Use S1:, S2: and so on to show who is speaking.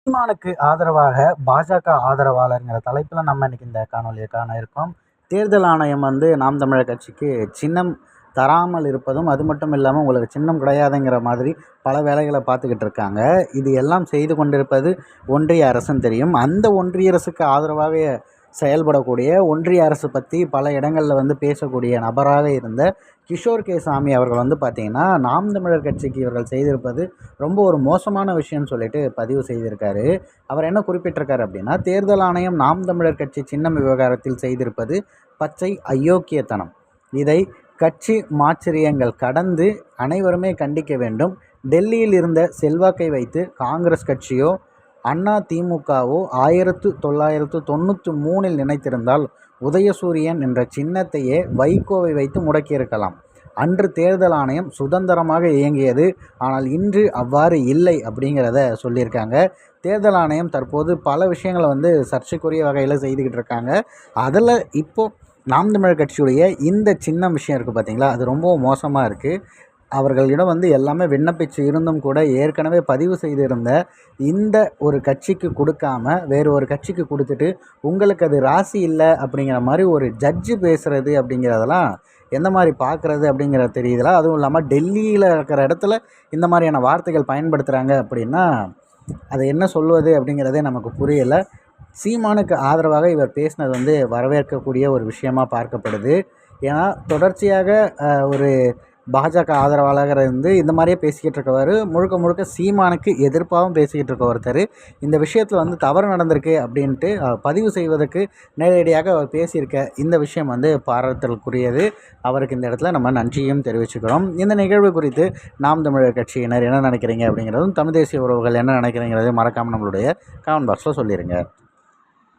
S1: சீமானுக்கு ஆதரவாக பாஜக ஆதரவாளர்ங்கிற தலைப்பில் நம்ம இன்னைக்கு இந்த காணொலியை காண இருக்கோம். தேர்தல் ஆணையம் நாம் தமிழர் கட்சிக்கு சின்னம் தராமல் இருப்பதும், அது மட்டும் இல்லாமல் உங்களுக்கு சின்னம் கிடையாதுங்கிற மாதிரி பல வேலைகளை பார்த்துக்கிட்டு இருக்காங்க. இது எல்லாம் செய்து கொண்டிருப்பது ஒன்றிய அரசுன்னு தெரியும். அந்த ஒன்றிய அரசுக்கு ஆதரவாக செயல்படக்கூடிய, ஒன்றிய அரசு பற்றி பல இடங்களில் பேசக்கூடிய நபராக இருந்த கிஷோர் கே சாமி அவர்கள் பார்த்திங்கன்னா, நாம் தமிழர் கட்சிக்கு இவர்கள் செய்திருப்பது ரொம்ப ஒரு மோசமான விஷயம்னு சொல்லிட்டு பதிவு செய்திருக்காரு. அவர் என்ன குறிப்பிட்டிருக்காரு அப்படின்னா, தேர்தல் ஆணையம் நாம் தமிழர் கட்சி சின்னம் விவகாரத்தில் செய்திருப்பது பச்சை அயோக்கியத்தனம். இதை கட்சி மாச்சரியங்கள் கடந்து அனைவருமே கண்டிக்க வேண்டும். டெல்லியில் இருந்த செல்வாக்கை வைத்து காங்கிரஸ் கட்சியோ அண்ணா திமுகவோ 1993 நினைத்திருந்தால் உதயசூரியன் என்ற சின்னத்தையே வைகோவை வைத்து முடக்கியிருக்கலாம். அன்று தேர்தல் ஆணையம் சுதந்திரமாக இயங்கியது. ஆனால் இன்று அவ்வாறு இல்லை அப்படிங்கிறத சொல்லியிருக்காங்க. தேர்தல் ஆணையம் தற்போது பல விஷயங்களை சர்ச்சைக்குரிய வகையில் செய்துக்கிட்டு இருக்காங்க. அதில் இப்போது நாம் தமிழர் கட்சியுடைய இந்த சின்ன விஷயம் இருக்குது பார்த்தீங்களா, அது ரொம்பவும் மோசமாக இருக்குது. அவர்களிடம் எல்லாமே விண்ணப்பிச்சு இருந்தும் கூட ஏற்கனவே பதிவு செய்திருந்த இந்த ஒரு கட்சிக்கு கொடுக்காம வேறு ஒரு கட்சிக்கு கொடுத்துட்டு உங்களுக்கு அது ராசி இல்லை அப்படிங்கிற மாதிரி ஒரு ஜட்ஜு பேசுகிறது அப்படிங்கிறதெல்லாம் எந்த மாதிரி பார்க்குறது அப்படிங்கிறது தெரியுதுல. அதுவும் இல்லாமல் டெல்லியில் இருக்கிற இடத்துல இந்த மாதிரியான வார்த்தைகள் பயன்படுத்துகிறாங்க அப்படின்னா அதை என்ன சொல்வது அப்படிங்கிறதே நமக்கு புரியலை. சீமானுக்கு ஆதரவாக இவர் பேசினது வரவேற்கக்கூடிய ஒரு விஷயமாக பார்க்கப்படுது. ஏன்னா தொடர்ச்சியாக ஒரு பாஜக ஆதரவாளராக இருந்து இந்த மாதிரியே பேசிக்கிட்டு இருக்கவர், முழுக்க முழுக்க சீமானுக்கு எதிர்ப்பாகவும் பேசிக்கிட்டு இருக்க ஒருத்தர் இந்த விஷயத்தில் தவறு நடந்திருக்கு அப்படின்ட்டு பதிவு செய்வதற்கு நேரடியாக அவர் பேசியிருக்க இந்த விஷயம் பாராட்டலுக்குரியது. அவருக்கு இந்த இடத்துல நம்ம நன்றியும் தெரிவிச்சுக்கிறோம். இந்த நிகழ்வு குறித்து நாம் தமிழர் கட்சியினர் என்ன நினைக்கிறீங்க அப்படிங்கிறதும், தமிழ் தேசிய உறவுகள் என்ன நினைக்கிறீங்கிறதையும் மறக்காமல் நம்மளுடைய கமெண்ட் பாக்ஸில் சொல்லிடுங்க.